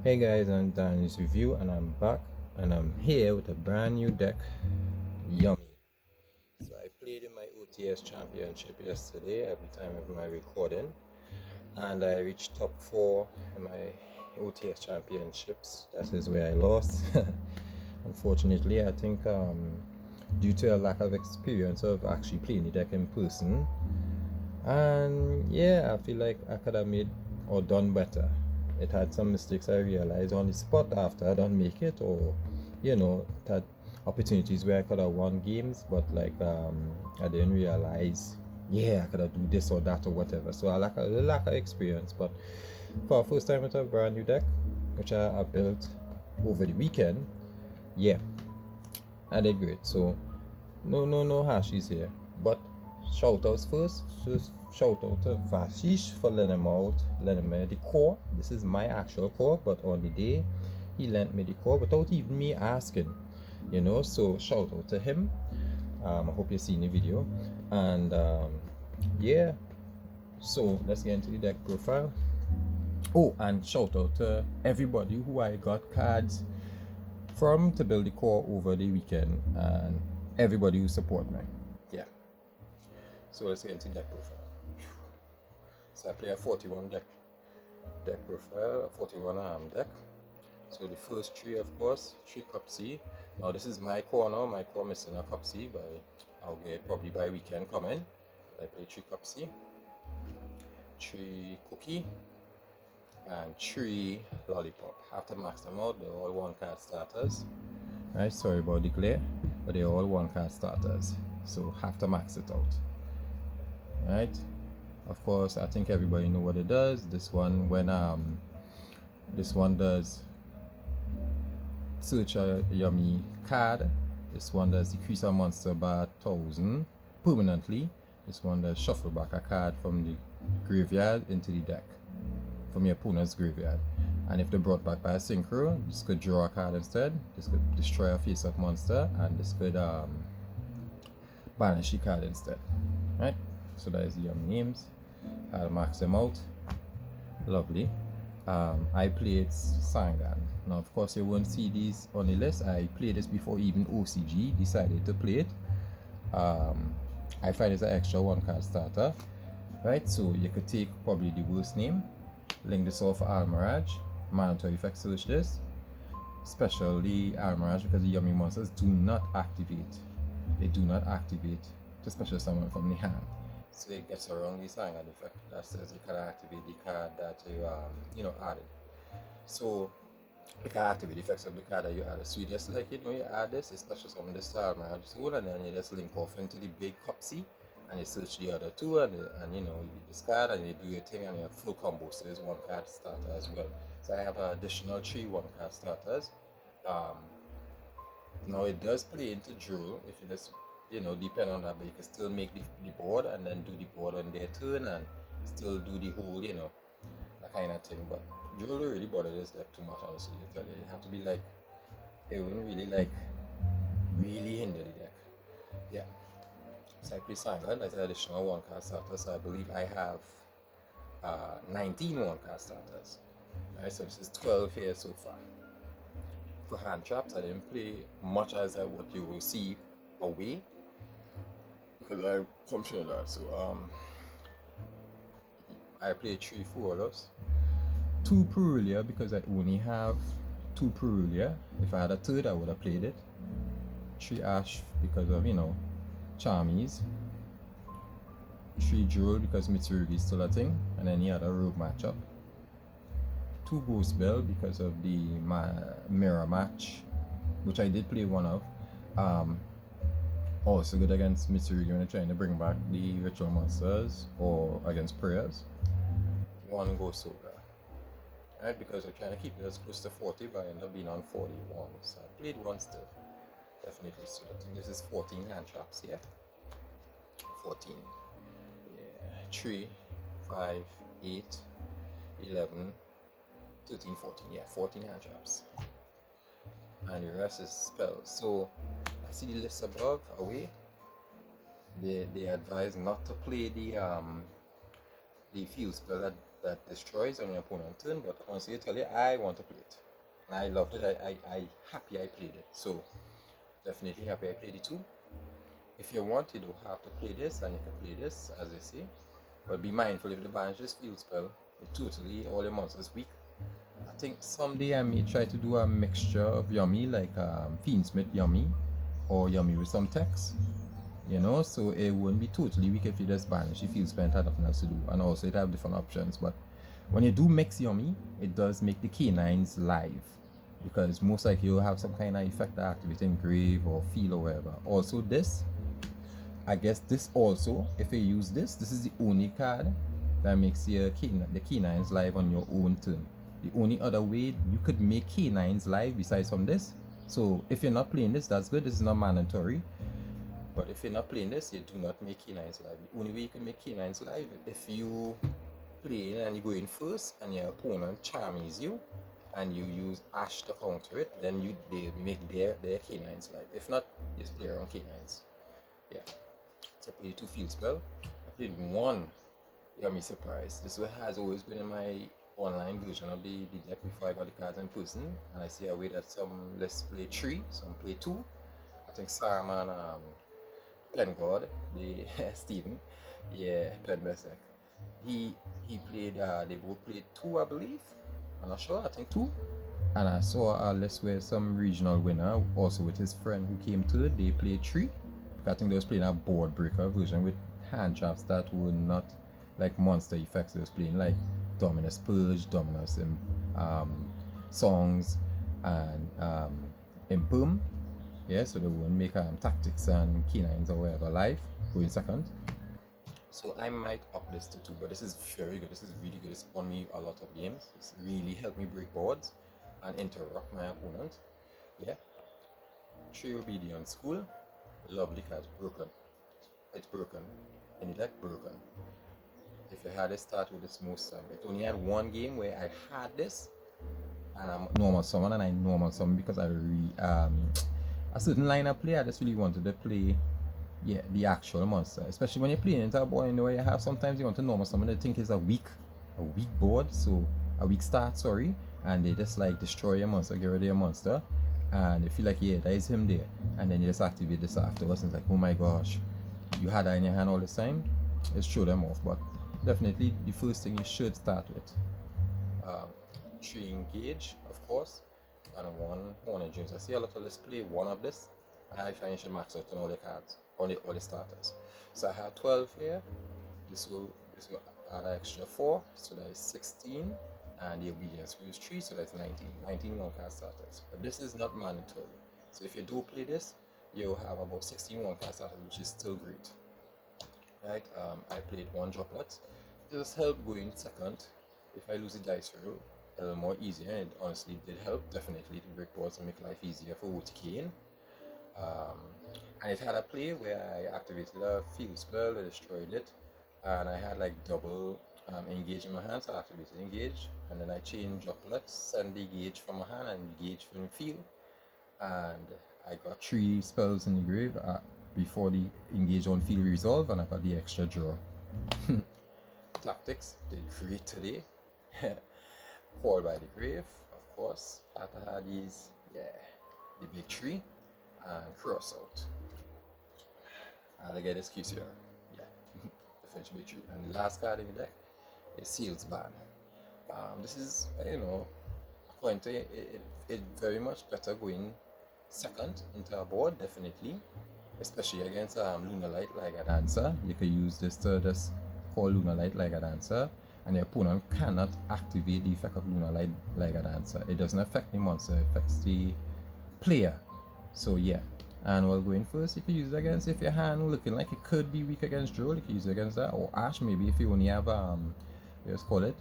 Hey guys, I'm Danny's Review and I'm back and I'm here with a brand new deck, Yummy. So I played in my OTS championship yesterday every time of my recording, and I reached top 4 in my OTS championships. That is where I lost. Unfortunately, I think due to a lack of experience of actually playing the deck in person, and yeah, I feel like I could have made or done better. It had some mistakes I realized on the spot after I don't make it, or it had opportunities where I could have won games, but like I didn't realize, yeah, I could have do this or that or whatever. So I lack a lack of experience. But for a first time with a brand new deck, which I built over the weekend, yeah, I did great. So no hashies here. But shout outs first. First shout out to Vashish for letting me the core. This is my actual core, but on the day he lent me the core without even me asking. So shout out to him. I hope you've seen the video. And yeah. So let's get into the deck profile. Oh, and shout out to everybody who I got cards from to build the core over the weekend, and everybody who support me. Yeah. So let's get into deck profile. So I play a 41 deck profile, a 41 deck. So the first three, of course, 3 cup C. Now this is my core now. My core missing a cup C, but I'll get probably by weekend coming. I play 3 cup C, 3 cookie, and 3 lollipop. After max them out, they're all 1 card starters. Right, sorry about the glare, but they're all 1 card starters. So have to max it out. Right. Of course, I think everybody know what it does. This one, when this one does search a Yummy card. This one does decrease a monster by 1,000 permanently. This one does shuffle back a card from the graveyard into the deck, from your opponent's graveyard. And if they're brought back by a synchro, this could draw a card instead. This could destroy a face-up monster, and this could banish the card instead. Right? So that is the Yummy names. I'll max them out. Lovely. I played Sangan. Now, of course, you won't see these on the list. I played this before even OCG decided to play it. I find it's an extra 1 card starter. Right? So you could take probably the worst name, link this off for Almirage, mandatory effect search this, especially Almirage, because the Yummy monsters do not activate. They do not activate to special summon from the hand. So it gets around the Sangan effect that says you can activate the card that you added. So you can activate the effects of the card that you added. So you just you add this, especially some of this Almirage tool, and then you just link off into the big cup C, and you search the other 2, and you discard, and you do your thing, and you have full combo. So there's 1 card starter as well. So I have an additional 3 1 card starters. Now it does play into Drool if you just depend on that, but you can still make the board and then do the board on their turn and still do the whole that kind of thing. But Drool really bother this deck too much, honestly. You have to be like, it wouldn't really hinder the deck. Yeah. So I play Sangan as an additional 1 card starter. So I believe I have 19 1 card starters. Right, so this is 12 here so far. For hand traps, I didn't play much as what you will see away, because I from Trinidad. So I play 3 Fuolos, 2 Purulia, because I only have 2 Purulia. If I had a third, I would have played it. 3 Ash because of Charmies. 3 Drool because Mitsurugi is still a thing, and then you had a rogue matchup. 2 Ghost Bell because of the mirror match, which I did play one of. Also good against Mitsurugi when they're trying to bring back the ritual monsters, or against prayers. 1 Ghost Soga. Right, because we're trying to keep it as close to 40, but I end up being on 41. So I played 1 still. Definitely. So I think this is 14 hand traps here. 14. Yeah. 3, 5, 8, 11, 13, 14. Yeah, 14 hand traps. And the rest is spells. So I see the list above away. They advise not to play the field spell that destroys on your opponent's turn, but honestly, I tell you, I want to play it. And I loved it. I happy I played it. So definitely happy I played it too. If you want, you don't have to play this, and you can play this, as I say. But be mindful if the banishes field spell, it totally all your monsters weak. I think someday I may try to do a mixture of Yummy, like Fiendsmith Yummy, or Yummy with some text. You know, so it wouldn't be totally weak if you just banish. If you spend had nothing else to do, and also it have different options. But when you do mix Yummy, it does make the canines live, because most likely you'll have some kind of effect that activating grave or feel or whatever. Also, this, I guess this also, if you use this is the only card that makes the canines live on your own turn. The only other way you could make canines live besides from this. So if you're not playing this, that's good. This is not mandatory. But if you're not playing this, you do not make canines live. The only way you can make canines live if you play and you go in first and your opponent charms you and you use Ash to counter it, then they make their canines live. If not, you just play around canines. Yeah. So I played 2 field spell. I played 1 Yummy Surprise. This one has always been in my online version of the deck before I got the cards in person. And I see a way that some let's play 3, some play 2. I think Saruman Pen God, the Steven, yeah, played best deck. He played, they both played 2, I believe. I'm not sure, I think 2. And I saw a list where some regional winner, also with his friend who came third, they played 3. I think they was playing a board breaker version with hand traps that were not like monster effects. They was playing like Dominus Purge, Dominus Songs, and Impum. Yeah, so they won't make tactics and canines or whatever live going second. So I might up this to 2, but this is very good. This is really good. It's won me a lot of games. It's really helped me break boards and interrupt my opponent. Yeah. 3 Obedience School. Lovely card. Broken. It's broken. Any deck broken. If you had it start with this most time. It only had 1 game where I had this and I'm normal summon, and I normal summon because I a certain line of play I just really wanted to play the actual monster. Especially when you're playing into a board, you know, you have sometimes you want to normal summon, they think it's a weak board, so a weak start, sorry, and they just like destroy your monster, get rid of your monster, and they feel like, yeah, that is him there, and then you just activate this afterwards, and it's like, oh my gosh, you had that in your hand all this time. Let's show them off. But definitely the first thing you should start with 3 engage, of course, and 1 Hornet Dreams. I see a lot of us play 1 of this, and I find you should max out on all the cards, all the starters. So I have 12 here. This will add an extra 4, so that is 16, and the obedience will use 3, so that's 19 1-card starters. But this is not mandatory. So if you do play this, you'll have about 16 1-card starters, which is still great. Right? I played 1 droplet. This helped going second. If I lose the dice roll, a little more easier, and it honestly did help definitely to break boards and make life easier for OTK. And it had a play where I activated a field spell, I destroyed it, and I had like double engage in my hand, so I activated engage, and then I changed droplets, send the engage from my hand and engage from the field, and I got 3 spells in the grave before the engage on field resolve, and I got the extra draw. Tactics did great today. Call by the grave, of course. After I had these, the big 3 and cross out. I get this QCR, the French big 3. And the last card in the deck is Seals Ban. This is, according to it very much better going second into a board, definitely, especially against Lunar Light like a dancer. You could use this to just call Lunar Light like a dancer, and the opponent cannot activate the effect of Lunar Light like a dancer. It doesn't affect the monster, it affects the player. So yeah, and while going first, you could use it against, if your hand looking like it could be weak against Droll, you could use it against that, or Ash maybe if you only have let's call it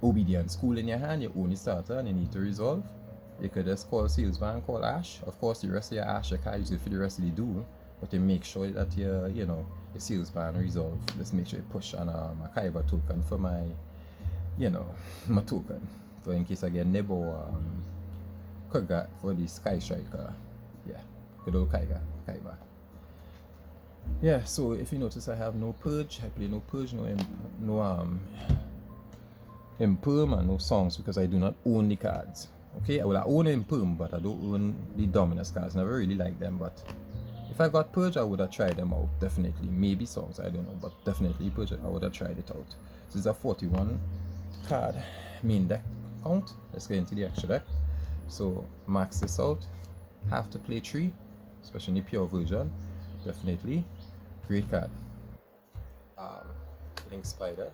Obedience School in your hand, your only starter, and you need to resolve. You could just call Salesman, call Ash. Of course, the rest of your Ash you can't use it for the rest of the duel, but you make sure that your Salesman resolve. Just make sure you push on a Kaiba token for my my token, for in case I get Nebo Kugat for the Sky Striker. Yeah, good old Kaiba. Yeah, so if you notice, I have no purge. I play no purge, no imperm and no songs because I do not own the cards. Okay, well I own imperm, but I don't own the dominus cards. Never really like them, but if I got purge, I would have tried them out. Definitely, maybe songs, I don't know, but definitely purge. I would have tried it out. So this is a 41 card main deck count. Let's get into the extra deck. So max this out. Have to play 3, especially in the pure version. Definitely great card. Link Spider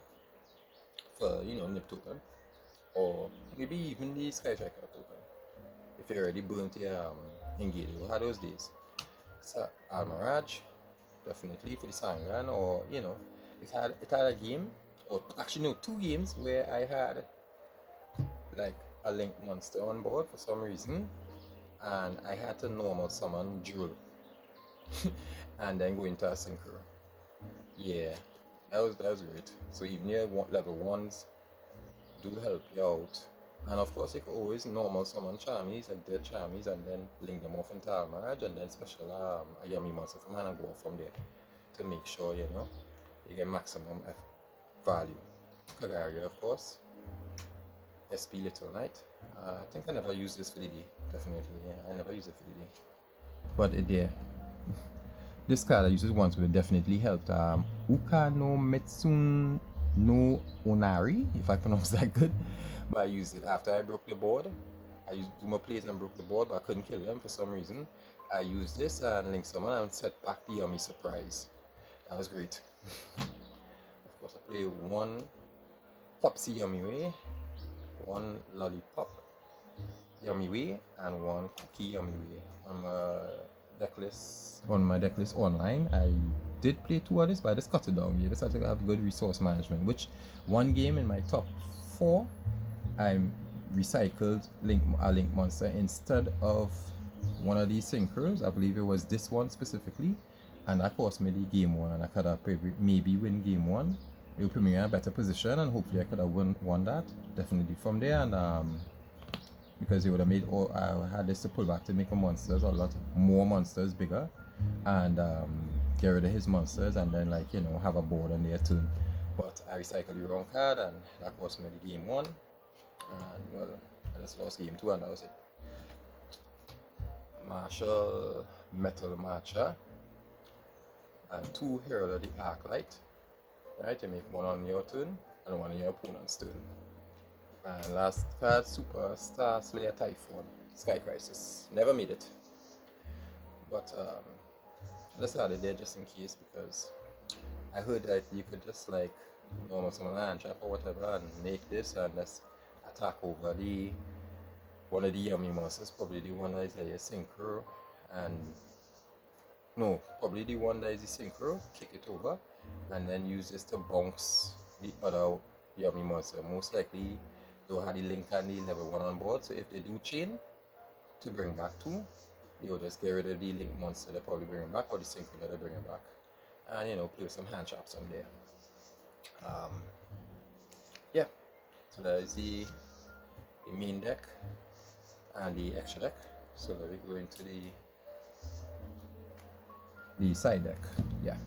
for nip token, or maybe even the Sky Striker token if you're already burnt your engage. You had those days. So Almirage, definitely for the Sangran, or it had a game, or actually no, 2 games where I had like a link monster on board for some reason, and I had to normal summon Jewel and then go into a synchro. Yeah, that was great. So even your level 1s do help you out. And of course, you can always normal summon Charmies, like dead Charmies, and then link them off into Almirage, and then special a yummy monster from hand and go off from there to make sure you get maximum value. Kagaria, of course. SP Little Knight. I think I never used this for the day. Definitely, yeah, I never used it for the day. But it there. This card I used it once would definitely helped. Uka no Metsun no Onari, if I pronounce that good. But I used it after I broke the board. I used my plays and broke the board, but I couldn't kill them for some reason. I used this and linked someone and set back the yummy surprise. That was great. Of course, I play 1 Popsy Yummy Way, 1 Lollipop Yummy Way, and 1 Cookie Yummy Way. On my deck list online, I did play 2 of this, but I just cut it down. You just have to have good resource management. Which one game in my top 4, I recycled a link monster instead of one of these synchros. I believe it was this one specifically, and that cost me the game 1, and I could have maybe win game 1. It would put me in a better position, and hopefully I could have won that definitely from there. And because it would have made I had this to pull back to make a lot more monsters bigger, and get rid of his monsters, and then have a board on their turn. But I recycled the wrong card, and that cost me the game 1, and well, I just lost game 2, and that was it. Marshall Metal Matcha and 2 Herald of the Arclight. Right, you make 1 on your turn and 1 on your opponent's turn. And last card, Super Star Slayer Typhoon, Sky Crisis. Never made it. But I just had it there just in case, because I heard that you could just normal summon land trap or whatever and make this and just attack over one of the yummy monsters, probably the one that is like a synchro, and no, probably the one that is a synchro, kick it over, and then use this to bounce the other yummy monster. Most likely they'll have the link and the level 1 on board, so if they do chain to bring back 2, they'll just get rid of the link monster they'll probably bring it back, or the synchro that they'll bring it back, and play some hand traps on there. Yeah, so that is the main deck and the extra deck. So let me go into the side deck. Yeah,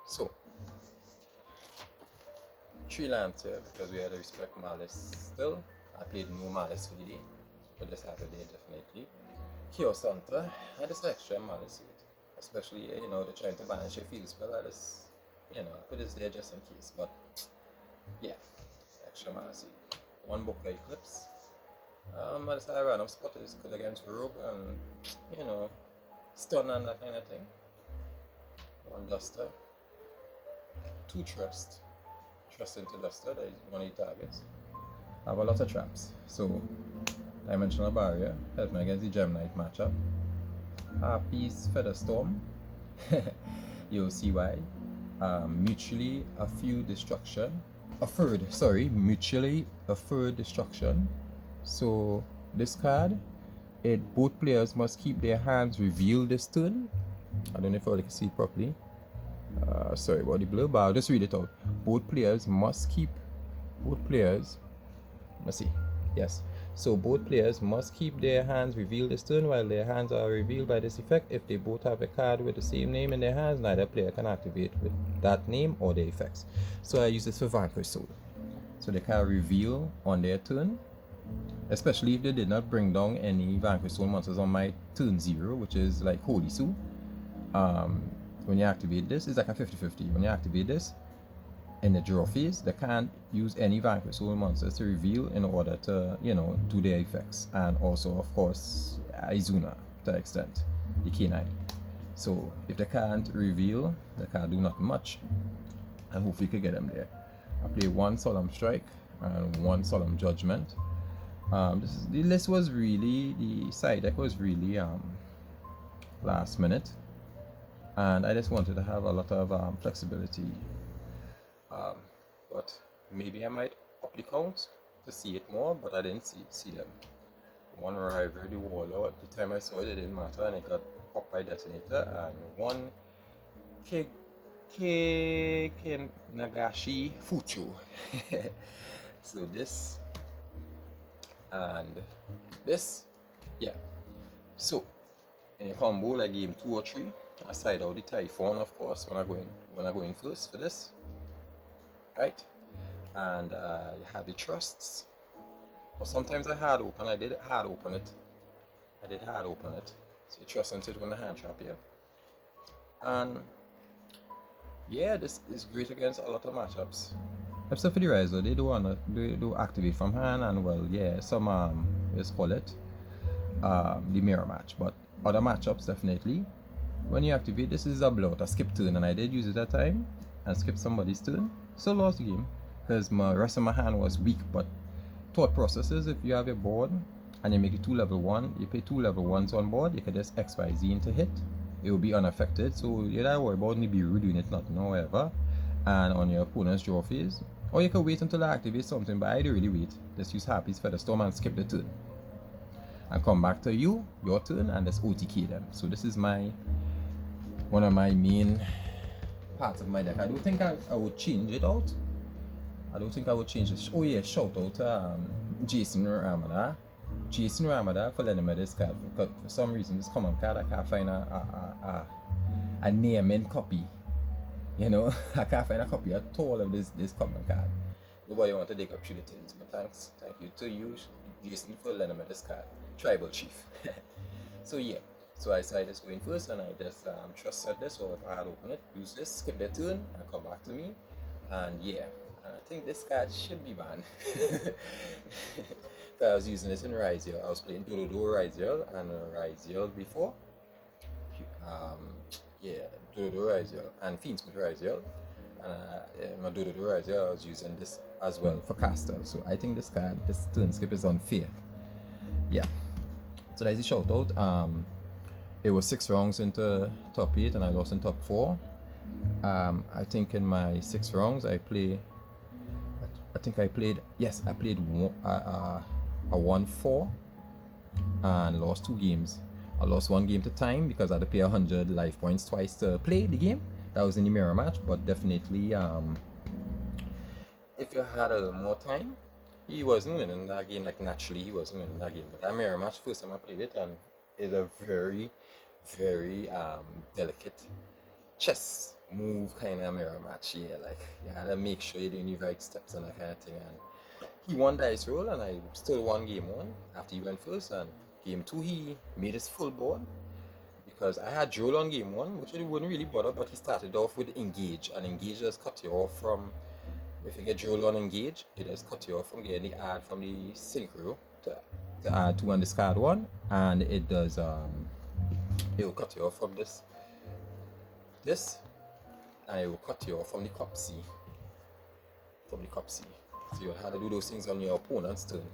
so 3 lands here because we had to respect Malice still. I played no Malice for the day, but this have a day definitely. Chaos Hunter, I just extra Malice with, especially they're trying to banish a field spell. I just put this there just in case, but yeah, extra Malice. 1 Boca Eclipse. I just had a random spot is good against Rogue and stun and that kind of thing. 1 Duster. 2 Trust. Trust into Duster, that is one of the targets. I have a lot of traps, so Dimensional Barrier help me against the Gem Knight matchup. Harpy's Featherstorm, you'll see why. Mutually Affered Destruction. Mutually Affered Destruction. So this card, both players must keep their hands revealed this turn. I don't know if I can see it properly. Sorry about the blur, but I'll just read it out. Both players, let's see. Yes. So both players must keep their hands revealed this turn. While their hands are revealed by this effect, if they both have a card with the same name in their hands, neither player can activate with that name or the effects. So I use this for Vanquish Soul. So they can reveal on their turn, especially if they did not bring down any Vanquish Soul monsters on my turn 0, which is like Holy Soul. When you activate this, it's like a 50-50. When you activate this, in the draw phase, they can't use any Vanquish Soul monsters to reveal in order to, do their effects. And also, of course, Izuna to an extent, the K9. So if they can't reveal, they can't do not much. And hopefully you can get them there. I play 1 Solemn Strike and 1 Solemn Judgment. The list was really, the side deck was really last minute. And I just wanted to have a lot of flexibility. But maybe I might up the count to see it more, but I didn't see them. One Rivalry Warlord, the time I saw it, it didn't matter, and it got popped by Detonator, and one Nagashi Fuchu. So this and this, yeah. So in a combo like game 2 or 3, I side out the Typhon, of course, when I go in first for this. Right, and you have the trusts. But sometimes I hard open. I did hard open it. So you trust into it when the hand trap here. And yeah, this is great against a lot of matchups. Except for the Riser, they do activate from hand, and well, yeah, some let's call it the mirror match. But other matchups definitely. When you activate, this is a blowout, a skip turn, and I did use it that time and skip somebody's turn. So lost the game because my rest of my hand was weak. But thought processes, if you have a board and you make it 2 level 1, you pay 2 level 1s on board, you can just XYZ into hit, it will be unaffected. So you don't worry about maybe doing it nothing or whatever. And on your opponent's draw phase, or you can wait until I activate something, but I don't really wait. Just use Happy's Featherstorm and skip the turn and come back to your turn and just OTK them. So this is one of my main parts of my deck. I don't think I would change it out. I don't think I would change it. Oh yeah, shout out to Jason Ramada for letting me this card. Because for some reason this common card I can't find a naming copy. I can't find a copy at all of this common card. Nobody want to dig up through the things, but thank you to you, Jason, for letting me this card. Tribal Chief. So yeah. So I decided to go in first, and I just trusted this, or if I had opened it, use this, skip the turn, and come back to me. And yeah, and I think this card should be banned. I was using this in Ryziel. I was playing Dodo Ryziel and Ryziel before. Dodo Ryziel and Fiendsmith Ryziel. And my Dodo Ryziel, I was using this as well for caster. So I think this turn skip is unfair. Yeah. So there's a shout out. It was 6 rounds into top 8 and I lost in top 4. I think in my 6 rounds I played a 1-4 and lost 2 games. I lost 1 game to time because I had to pay 100 life points twice to play the game. That was in the mirror match, but definitely if you had a little more time, he wasn't winning that game. Like naturally he wasn't winning that game. But that mirror match, first time I played it, and it's a very, very delicate chess move kind of mirror match. Yeah, like you had to make sure you're doing the right steps and that kind of thing. And he won dice roll, and I still won game 1 after he went first. And game 2 he made his full board because I had Joel on game 1, which I wouldn't really bother, but he started off with engage, and engage just cut you off from, if you get Joel on engage, it just cut you off from getting the add from the synchro to add 2 and discard 1, and it does it will cut you off from this, and it will cut you off from the cup C. So you had to do those things on your opponent's turn.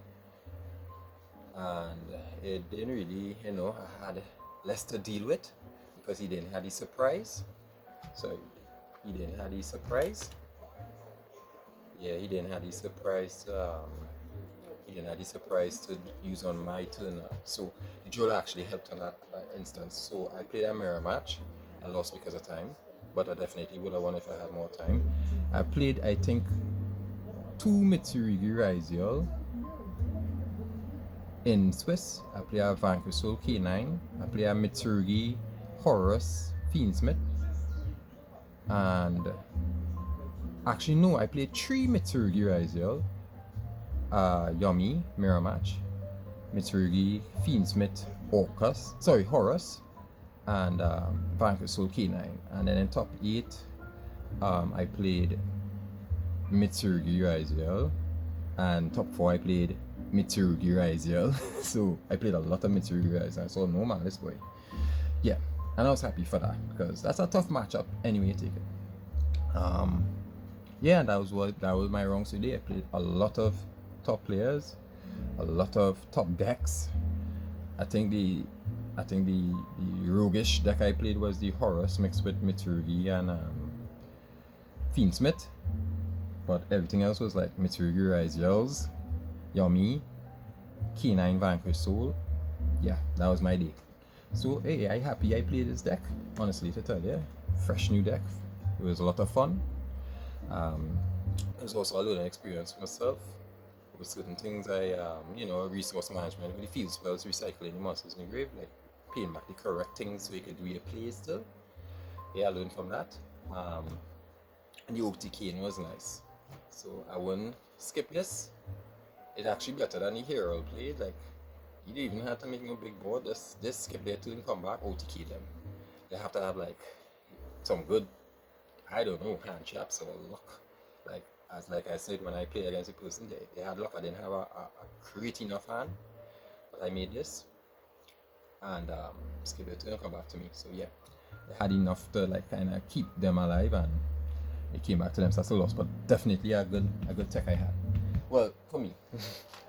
And it didn't really, I had less to deal with because he didn't have the surprise. So he didn't have the surprise. Yeah, he didn't have the surprise. He didn't have the surprise to use on my turn. So the Joel actually helped on that instance. So I played a mirror match. I lost because of time, but I definitely would have won if I had more time. I played, I think, 2 Mitsurugi Ryziel In Swiss, I play a Vanquish Soul K9, I play a Mitsurugi Horus Fiendsmith, and actually no, I played 3 Mitsurugi Raziel, Yomi Mirror Match, Mitsurugi Fiendsmith Horus, and Vanquish Soul K9. And then in top 8, I played Mitsurugi Raziel, and top 4 I played Mitsurugi Raziel. So I played a lot of Mitsurugi Raziel. So no man, this boy. Yeah, and I was happy for that because that's a tough matchup anyway. You take it. Yeah, that was my rounds today. I played a lot of top players, a lot of top decks. I think the roguish deck I played was the Horus mixed with Mitsurugi and Fiendsmith, but everything else was like Mitsurugi Raziels, Yomi, K9 Vanquish Soul. Yeah, that was my day. So hey, I happy I played this deck, honestly to tell you. Fresh new deck. It was a lot of fun. It was also a learning experience for myself. With certain things resource management with the field spells, recycling the monsters in the grave, like playing back the correct things so you could do your plays still. Yeah, I learned from that. And the OTK was nice. So I wouldn't skip this. It's actually better than the hero played. Like, you didn't even have to make no big board. Just skip there till they come back, OTK them. They have to have like some good, I don't know, hand traps or luck. Like I said, when I played against a person, they had luck. I didn't have a great enough hand, but I made this, and skip it to come back to me. So yeah, they had enough to like kind of keep them alive, and it came back to them. So that's a loss, but definitely a good tech I had. Well, for me,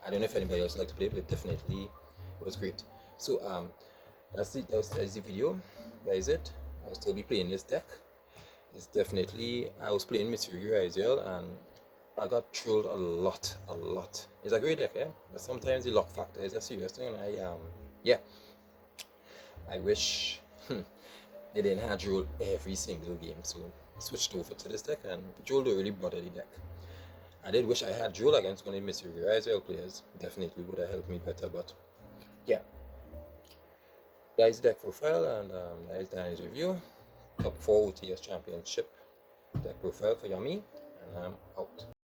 I don't know if anybody else liked to play, but definitely it was great. So that's it. That's the video. That is it. I'll still be playing this deck. It's definitely, I was playing Mitsurugi Raziel and I got trolled a lot. It's a great deck, yeah, but sometimes the luck factor is a serious thing. And I wish they didn't have Droll every single game, so I switched over to this deck, and Droll don't really bother the deck. I did wish I had Droll against one of the Mitsurugi Raziel players. Definitely would have helped me better, but yeah. That is deck profile, and that is Danny's review. Top 4 OTS Championship deck profile for Yummy, and I'm out.